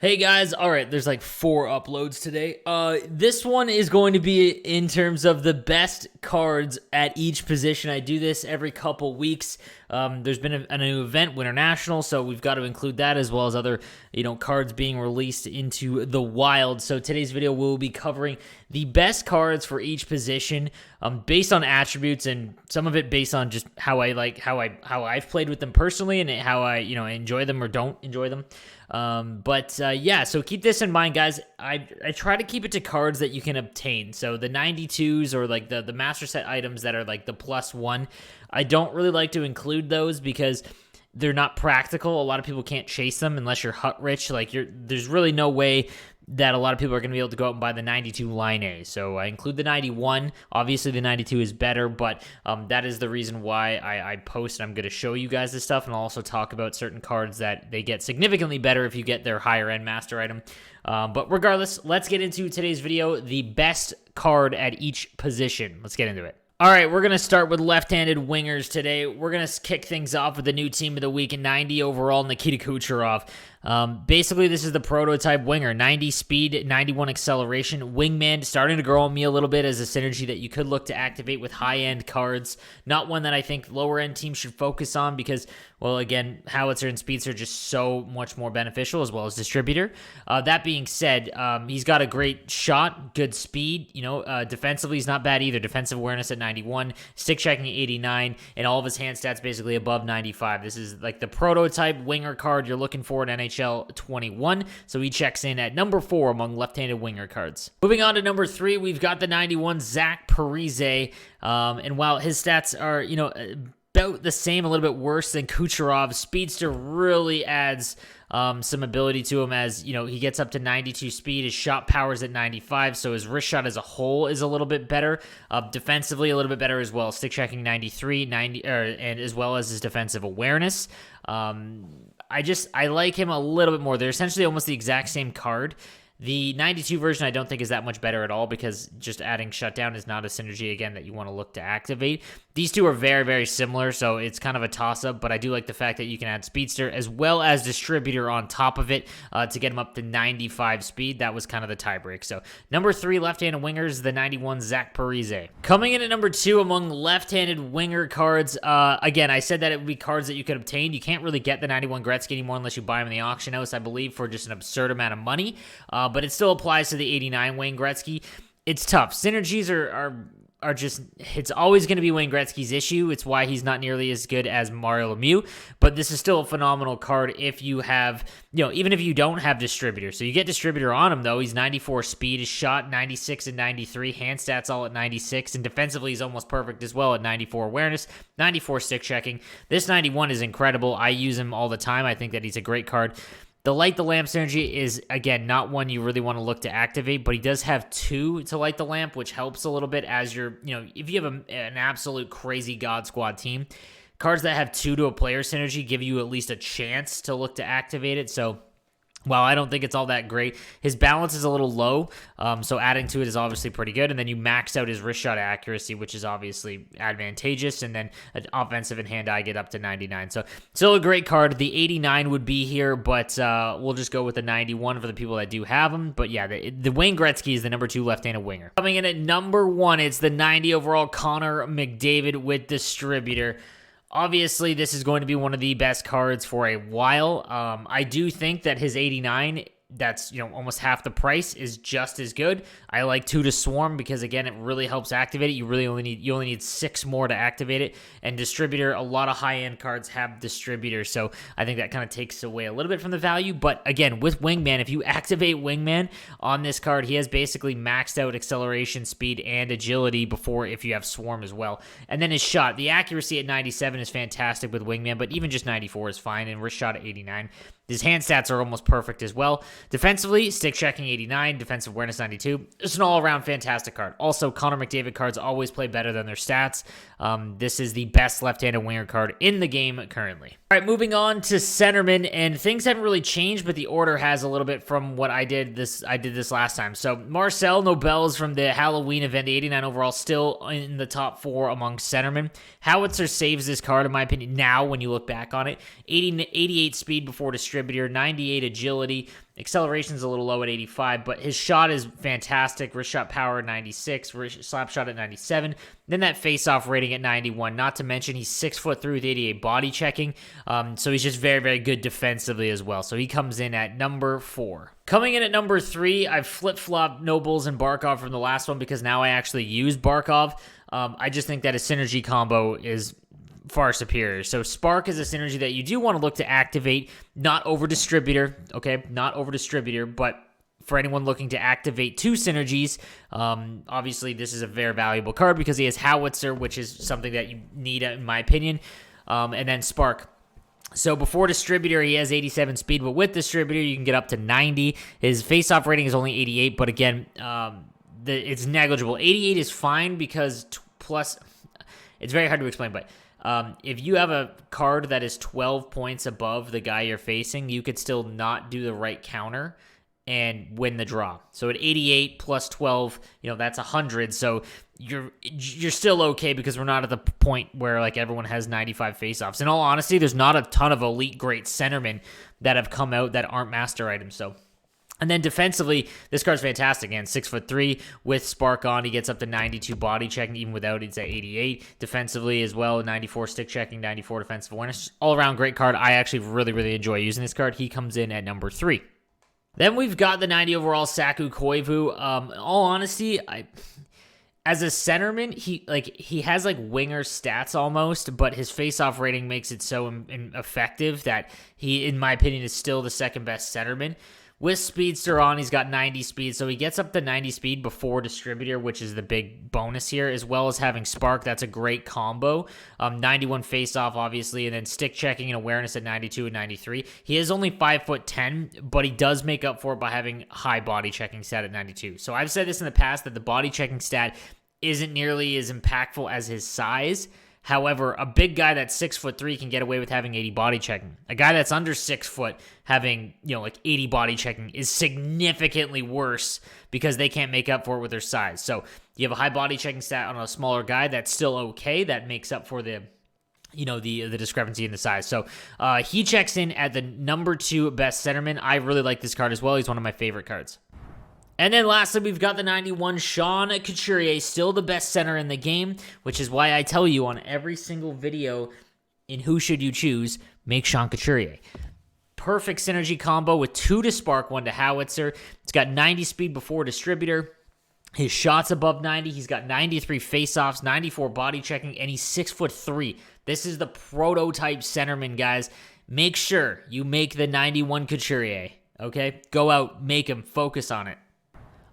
Hey guys, alright, there's like 4 uploads today. This one is going to be in terms of the best cards at each position. I do this every couple weeks. There's been a new event, Winter National, so we've got to include that as well as other, cards being released into the wild. So today's video will be covering the best cards for each position, based on attributes, and some of it based on just how I've played with them personally and how I enjoy them or don't enjoy them. Yeah, so keep this in mind, guys. I try to keep it to cards that you can obtain. So the 92s or like the master set items that are like the +1, I don't really like to include those because they're not practical. A lot of people can't chase them unless you're hut rich. There's really no way that a lot of people are going to be able to go out and buy the 92 LAINE. So I include the 91. Obviously, the 92 is better, but that is the reason why I post, and I'm going to show you guys this stuff, and I'll also talk about certain cards that they get significantly better if you get their higher-end master item. But regardless, let's get into today's video, the best card at each position. Let's get into it. All right, we're going to start with left-handed wingers today. We're going to kick things off with the new team of the week, 90 overall, NIKITA KUCHEROV. Basically, this is the prototype winger. 90 speed, 91 acceleration. Wingman starting to grow on me a little bit as a synergy that you could look to activate with high-end cards. Not one that I think lower-end teams should focus on because, well, again, Howitzer and Speedster are just so much more beneficial, as well as Distributor. That being said, he's got a great shot, good speed. Defensively, he's not bad either. Defensive awareness at 91, stick checking at 89, and all of his hand stats basically above 95. This is like the prototype winger card you're looking for in NHL 21, so he checks in at number 4 among left-handed winger cards. Moving on to number 3, we've got the 91 Zach Parise, and while his stats are, about the same, a little bit worse than Kucherov, Speedster really adds some ability to him as, he gets up to 92 speed. His shot power is at 95, so his wrist shot as a whole is a little bit better. Defensively, a little bit better as well. Stick checking 93, and as well as his defensive awareness. I like him a little bit more. They're essentially almost the exact same card. The 92 version I don't think is that much better at all because just adding Shutdown is not a synergy, again, that you want to look to activate. These two are very, very similar, so it's kind of a toss-up, but I do like the fact that you can add Speedster as well as Distributor on top of it to get him up to 95 speed. That was kind of the tiebreak. So number 3, left-handed wingers, the 91 Zach Parise. Coming in at number 2 among left-handed winger cards, again, I said that it would be cards that you could obtain. You can't really get the 91 Gretzky anymore unless you buy them in the auction house, I believe, for just an absurd amount of money. But it still applies to the 89 Wayne Gretzky. It's tough. Synergies are just, it's always going to be Wayne Gretzky's issue. It's why he's not nearly as good as Mario Lemieux, but this is still a phenomenal card if you have, even if you don't have Distributor. So you get Distributor on him, though. He's 94 speed, his shot 96 and 93, hand stats all at 96, and defensively he's almost perfect as well at 94 awareness, 94 stick checking. This 91 is incredible. I use him all the time. I think that he's a great card. The Light the Lamp synergy is, again, not one you really want to look to activate, but he does have 2 to light the lamp, which helps a little bit as you're, if you have an absolute crazy God Squad team. Cards that have 2 to a player synergy give you at least a chance to look to activate it, so while I don't think it's all that great, his balance is a little low, so adding to it is obviously pretty good, and then you max out his wrist shot accuracy, which is obviously advantageous, and then offensive and hand-eye get up to 99. So still a great card. The 89 would be here, but we'll just go with the 91 for the people that do have him. But yeah, the Wayne Gretzky is the number 2 left-handed winger. Coming in at number 1, it's the 90 overall Connor McDavid with Distributor. Obviously, this is going to be one of the best cards for a while. I do think that his 89, that's almost half the price, is just as good. I like 2 to Swarm because, again, it really helps activate it. You only need 6 more to activate it. And Distributor, a lot of high-end cards have Distributor, so I think that kind of takes away a little bit from the value. But again, with Wingman, if you activate Wingman on this card, he has basically maxed out acceleration, speed, and agility before if you have Swarm as well. And then his shot, the accuracy at 97 is fantastic with Wingman, but even just 94 is fine, and wrist shot at 89. His hand stats are almost perfect as well. Defensively, stick checking 89, defensive awareness 92. It's an all-around fantastic card. Also, Connor McDavid cards always play better than their stats. This is the best left-handed winger card in the game currently. All right, moving on to centerman, and things haven't really changed, but the order has a little bit from what I did this last time. So MARCEL, NOEBELS from the Halloween event, the 89 overall, still in the top 4 among centermen. Howitzer saves this card, in my opinion, now when you look back on it. 88 speed before distribution. distributor, 98 agility. Acceleration's a little low at 85, but his shot is fantastic. Wrist shot power at 96, slap shot at 97. Then that face-off rating at 91. Not to mention he's 6'3" with 88 body checking, so he's just very, very good defensively as well. So he comes in at number 4. Coming in at number 3, I've flip-flopped Nobles and Barkov from the last one because now I actually use Barkov. I just think that a synergy combo is far superior. So Spark is a synergy that you do want to look to activate, not over distributor, okay? Not over distributor, but for anyone looking to activate 2 synergies, obviously this is a very valuable card because he has Howitzer, which is something that you need in my opinion, and then Spark. So before distributor, he has 87 speed, but with distributor, you can get up to 90. His face-off rating is only 88, but again, it's negligible. 88 is fine because plus, it's very hard to explain, but if you have a card that is 12 points above the guy you're facing, you could still not do the right counter and win the draw. So at 88 plus 12, that's 100. So you're still okay because we're not at the point where like everyone has 95 face-offs. In all honesty, there's not a ton of elite great centermen that have come out that aren't master items. So. And then defensively, this card's fantastic. Again, 6'3" with Spark on. He gets up to 92 body checking. Even without it, it's at 88. Defensively as well, 94 stick checking, 94 defensive awareness. All-around great card. I actually really, really enjoy using this card. He comes in at number 3. Then we've got the 90 overall SAKU KOIVU. In all honesty, as a centerman, he has like winger stats almost, but his face-off rating makes it so effective that he, in my opinion, is still the second best centerman. With Speedster on, he's got 90 speed, so he gets up to 90 speed before Distributor, which is the big bonus here, as well as having Spark. That's a great combo. 91 face-off, obviously, and then stick checking and awareness at 92 and 93. He is only 5'10", but he does make up for it by having high body checking stat at 92. So I've said this in the past that the body checking stat isn't nearly as impactful as his size. However, a big guy that's 6'3" can get away with having 80 body checking. A guy that's under 6 foot having, like 80 body checking is significantly worse because they can't make up for it with their size. So you have a high body checking stat on a smaller guy that's still okay. That makes up for the discrepancy in the size. So he checks in at the number 2 best centerman. I really like this card as well. He's one of my favorite cards. And then lastly, we've got the 91 Sean Couturier, still the best center in the game, which is why I tell you on every single video in Who Should You Choose, make Sean Couturier. Perfect synergy combo with 2 to Spark, 1 to Howitzer. It's got 90 speed before Distributor. His shot's above 90. He's got 93 face-offs, 94 body checking, and he's 6'3". This is the prototype centerman, guys. Make sure you make the 91 Couturier, okay? Go out, make him, focus on it.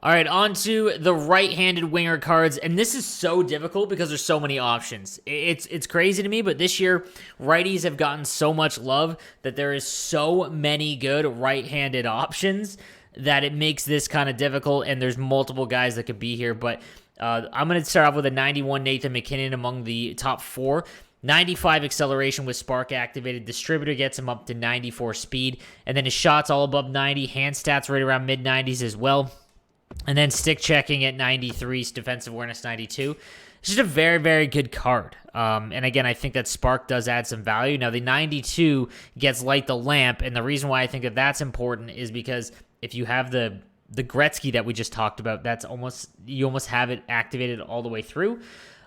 All right, on to the right-handed winger cards, and this is so difficult because there's so many options. It's crazy to me, but this year, righties have gotten so much love that there is so many good right-handed options that it makes this kind of difficult, and there's multiple guys that could be here, but I'm going to start off with a 91 Nathan MacKinnon among the top 4. 95 acceleration with Spark activated. Distributor gets him up to 94 speed, and then his shot's all above 90. Hand stats right around mid-90s as well. And then stick checking at 93, defensive awareness 92. It's just a very, very good card. And again, I think that Spark does add some value. Now, the 92 gets Light the Lamp, and the reason why I think that that's important is because if you have the Gretzky that we just talked about, you almost have it activated all the way through.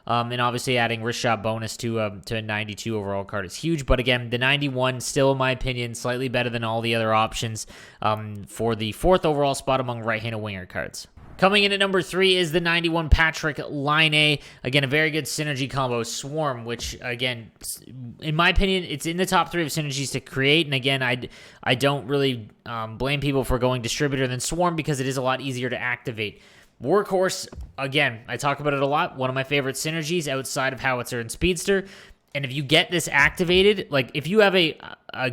And obviously adding wrist shot bonus to a 92 overall card is huge. But again, the 91, still in my opinion, slightly better than all the other options for the 4th overall spot among right-handed winger cards. Coming in at number 3 is the 91 PATRIK LAINE. Again, a very good synergy combo. Swarm, which, again, in my opinion, it's in the top 3 of synergies to create. And again, I don't really blame people for going Distributor than Swarm because it is a lot easier to activate. Workhorse, again, I talk about it a lot. One of my favorite synergies outside of Howitzer and Speedster. And if you get this activated, like if you have a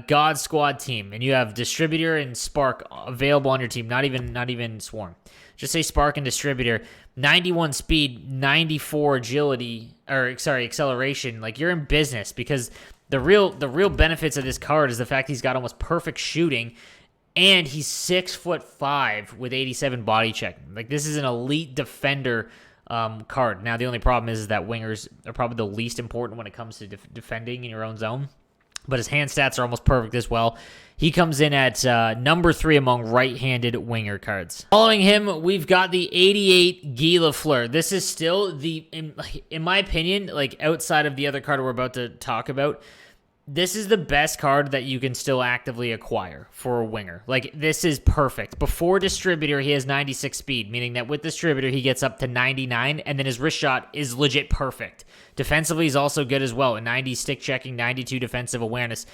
God Squad team and you have Distributor and Spark available on your team, not even Swarm, just say Spark and Distributor, 91 speed, 94 agility, acceleration, like you're in business because the real benefits of this card is the fact he's got almost perfect shooting. And he's 6'5" with 87 body checking. Like this is an elite defender card. Now the only problem is that wingers are probably the least important when it comes to defending in your own zone. but his hand stats are almost perfect as well. He comes in at number 3 among right-handed winger cards. Following him, we've got the 88 Guy Lafleur. This is still in my opinion, like outside of the other card we're about to talk about, this is the best card that you can still actively acquire for a winger. Like, this is perfect. Before distributor, he has 96 speed, meaning that with distributor, he gets up to 99, and then his wrist shot is legit perfect. Defensively, he's also good as well. A 90 stick checking, 92 defensive awareness.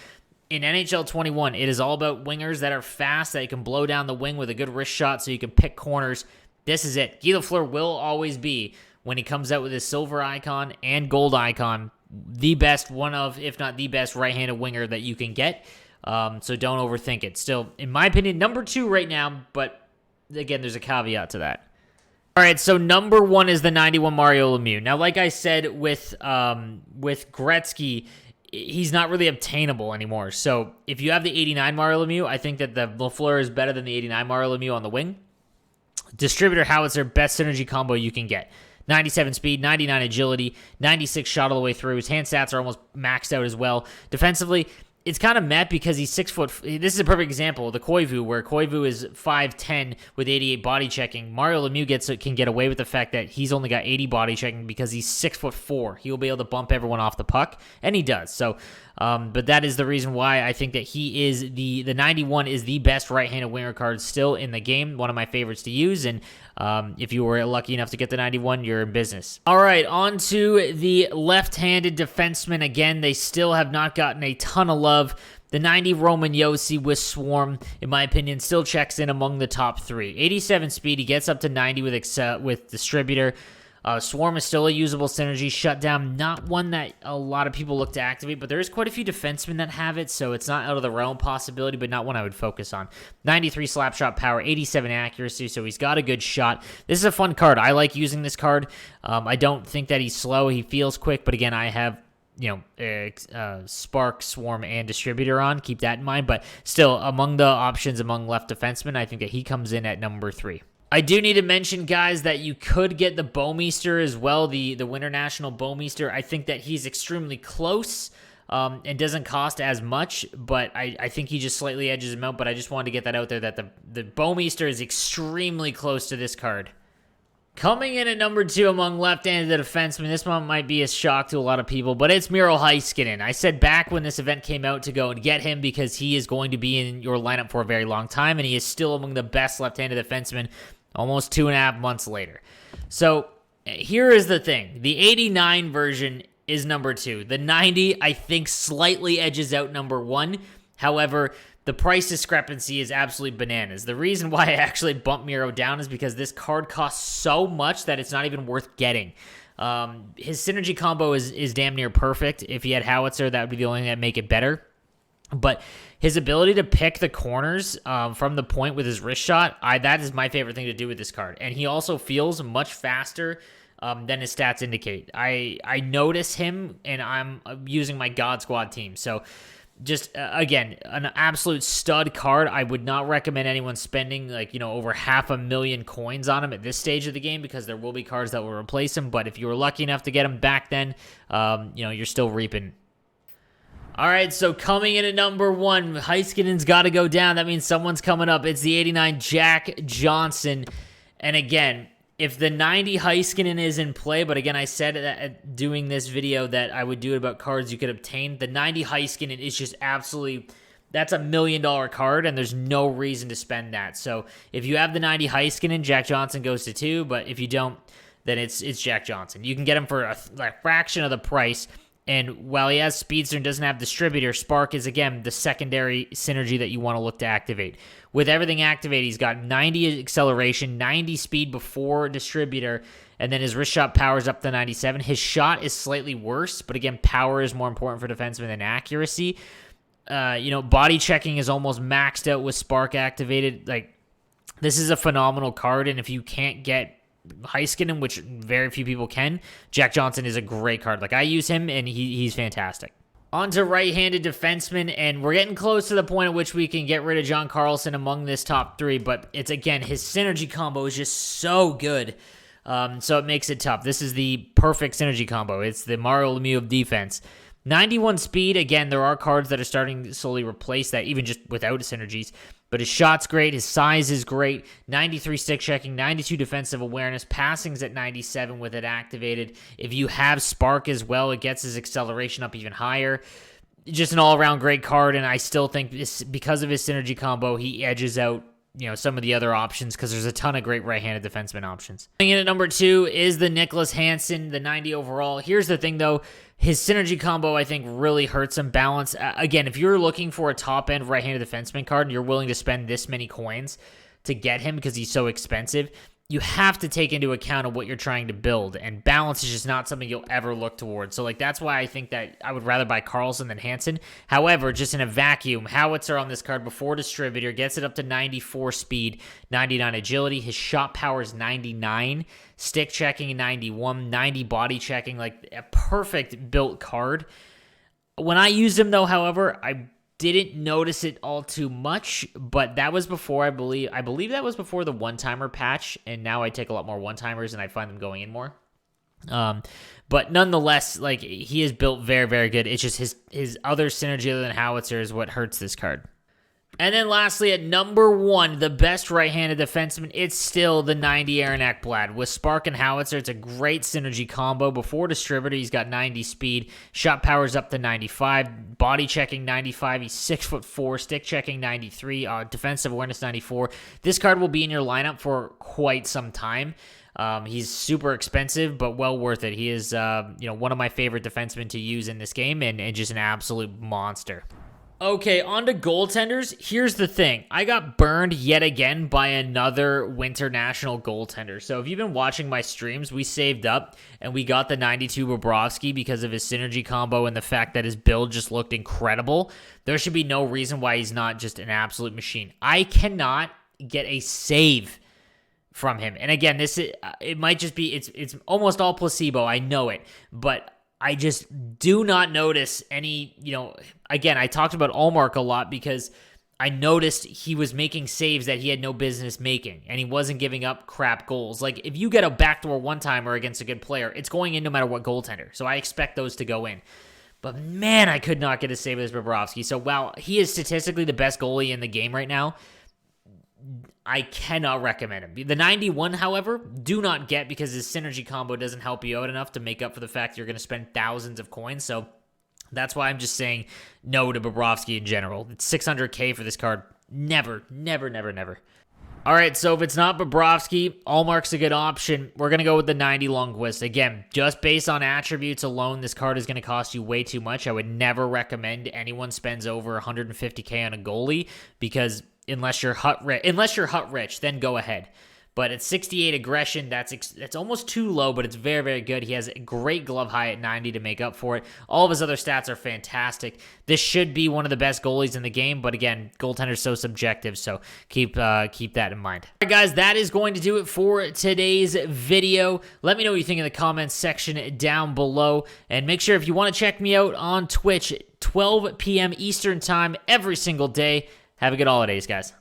In NHL 21, it is all about wingers that are fast, that you can blow down the wing with a good wrist shot so you can pick corners. This is it. Guy Lafleur will always be, when he comes out with his silver icon and gold icon, the best, one of, if not the best, right-handed winger that you can get. So don't overthink it. Still, in my opinion, number 2 right now, but again, there's a caveat to that. All right, so number 1 is the 91 Mario Lemieux. Now, like I said with Gretzky, he's not really obtainable anymore. So if you have the 89 Mario Lemieux, I think that the Lafleur is better than the 89 Mario Lemieux on the wing. Distributor howitzer, best synergy combo you can get. 97 speed, 99 agility, 96 shot all the way through. His hand stats are almost maxed out as well. Defensively, it's kind of met because he's 6 foot. This is a perfect example. The KOIVU, where KOIVU is 5'10" with 88 body checking. Mario Lemieux can get away with the fact that he's only got 80 body checking because he's 6'4". He will be able to bump everyone off the puck, and he does. So, but that is the reason why I think that he is the 91 is the best right-handed winger card still in the game. One of my favorites to use, and if you were lucky enough to get the 91, you're in business. All right, on to the left-handed defensemen. Again, they still have not gotten a ton of love. The 90 Roman Josi with Swarm, in my opinion, still checks in among the top 3. 87 speed, he gets up to 90 with Distributor. Swarm is still a usable synergy. Shutdown, not one that a lot of people look to activate, but there is quite a few defensemen that have it, so it's not out of the realm possibility, but not one I would focus on. 93 slap shot power, 87 accuracy, so he's got a good shot. This is a fun card. I like using this card. I don't think that he's slow. He feels quick, but again, I have Spark, Swarm, and Distributor on. Keep that in mind, but still, among the options among left defensemen, I think that he comes in at number 3. I do need to mention, guys, that you could get the Bouwmeester as well, the Winter National Bouwmeester. I think that he's extremely close and doesn't cost as much, but I think he just slightly edges him out, but I just wanted to get that out there that the Bouwmeester is extremely close to this card. Coming in at number 2 among left-handed defensemen, this one might be a shock to a lot of people, but it's MIRO HEISKANEN. I said back when this event came out to go and get him because he is going to be in your lineup for a very long time, and he is still among the best left-handed defensemen almost 2.5 months later. So here is the thing. The 89 version is number 2. The 90, I think, slightly edges out number 1. However, the price discrepancy is absolutely bananas. The reason why I actually bumped Miro down is because this card costs so much that it's not even worth getting. His synergy combo is damn near perfect. If he had Howitzer, that would be the only thing that would make it better. But his ability to pick the corners from the point with his wrist shot, that is my favorite thing to do with this card. And he also feels much faster than his stats indicate. I notice him, and I'm using my God Squad team. So just, again, an absolute stud card. I would not recommend anyone spending, over 500,000 coins on him at this stage of the game because there will be cards that will replace him. But if you were lucky enough to get him back then, you're still reaping. All right, so coming in at number 1, Heiskanen's got to go down. That means someone's coming up. It's the 89 Jack Johnson. And again, if the 90 Heiskanen is in play, but again, I said that doing this video that I would do it about cards you could obtain. The 90 Heiskanen is just absolutely, that's $1 million card, and there's no reason to spend that. So if you have the 90 Heiskanen, Jack Johnson goes to 2, but if you don't, then it's Jack Johnson. You can get him for a fraction of the price. And while he has Speedster and doesn't have Distributor, Spark is, again, the secondary synergy that you want to look to activate. With everything activated, he's got 90 acceleration, 90 speed before Distributor, and then his wrist shot power is up to 97. His shot is slightly worse, but again, power is more important for defensemen than accuracy. Body checking is almost maxed out with Spark activated. This is a phenomenal card, and if you can't get Heiskanen, which very few people can, Jack Johnson is a great card. I use him, and he's fantastic. On to right-handed defensemen, and we're getting close to the point at which we can get rid of John Carlson among this top 3, but it's, again, his synergy combo is just so good, so it makes it tough. This is the perfect synergy combo. It's the Mario Lemieux of defense. 91 speed, again, there are cards that are starting to slowly replace that, even just without synergies. But his shot's great, his size is great, 93 stick checking, 92 defensive awareness, passing's at 97 with it activated. If you have Spark as well, it gets his acceleration up even higher. Just an all-around great card, and I still think because of his synergy combo, he edges out some of the other options because there's a ton of great right-handed defenseman options. Coming in at number 2 is the NIKLAS HANSSON, the 90 overall. Here's the thing, though. His synergy combo, I think, really hurts some balance. Again, if you're looking for a top-end right-handed defenseman card and you're willing to spend this many coins to get him because he's so expensive, you have to take into account of what you're trying to build, and balance is just not something you'll ever look towards. So, that's why I think that I would rather buy Karlsson than HANSSON. However, just in a vacuum, Howitzer on this card before distributor gets it up to 94 speed, 99 agility. His shot power is 99, stick checking 91, 90 body checking, like a perfect built card. When I used him, though, however, I didn't notice it all too much, but that was before, I believe that was before the one-timer patch, and now I take a lot more one-timers and I find them going in more. But nonetheless, he is built very, very good. It's just his other synergy other than Howitzer is what hurts this card. And then lastly, at number 1, the best right-handed defenseman, it's still the 90 Aaron Ekblad. With Spark and Howitzer, it's a great synergy combo. Before distributor, he's got 90 speed. Shot power's up to 95. Body checking 95. He's 6'4", stick checking 93. Defensive awareness 94. This card will be in your lineup for quite some time. He's super expensive, but well worth it. He is, one of my favorite defensemen to use in this game, and just an absolute monster. Okay, on to goaltenders. Here's the thing. I got burned yet again by another Winter National goaltender. So if you've been watching my streams, we saved up and we got the 92 Bobrovsky because of his synergy combo and the fact that his build just looked incredible. There should be no reason why he's not just an absolute machine. I cannot get a save from him. And again, it might just be, it's almost all placebo. I know it, but I just do not notice any, again, I talked about Ullmark a lot because I noticed he was making saves that he had no business making, and he wasn't giving up crap goals. If you get a backdoor one-timer against a good player, it's going in no matter what goaltender, so I expect those to go in. But man, I could not get a save as Bobrovsky. So while he is statistically the best goalie in the game right now, I cannot recommend him. The 91, however, do not get because his synergy combo doesn't help you out enough to make up for the fact you're going to spend thousands of coins. So that's why I'm just saying no to Bobrovsky in general. It's 600K for this card. Never, never, never, never. All right, so if it's not Bobrovsky, Ullmark's a good option. We're going to go with the 90 LUNDQVIST. Again, just based on attributes alone, this card is going to cost you way too much. I would never recommend anyone spends over 150K on a goalie because unless you're hut rich, then go ahead. But at 68 aggression, that's almost too low, but it's very, very good. He has a great glove high at 90 to make up for it. All of his other stats are fantastic. This should be one of the best goalies in the game, but again, goaltender's so subjective, so keep that in mind. All right, guys, that is going to do it for today's video. Let me know what you think in the comments section down below, and make sure if you want to check me out on Twitch, 12 p.m. Eastern Time every single day. Have a good holidays, guys.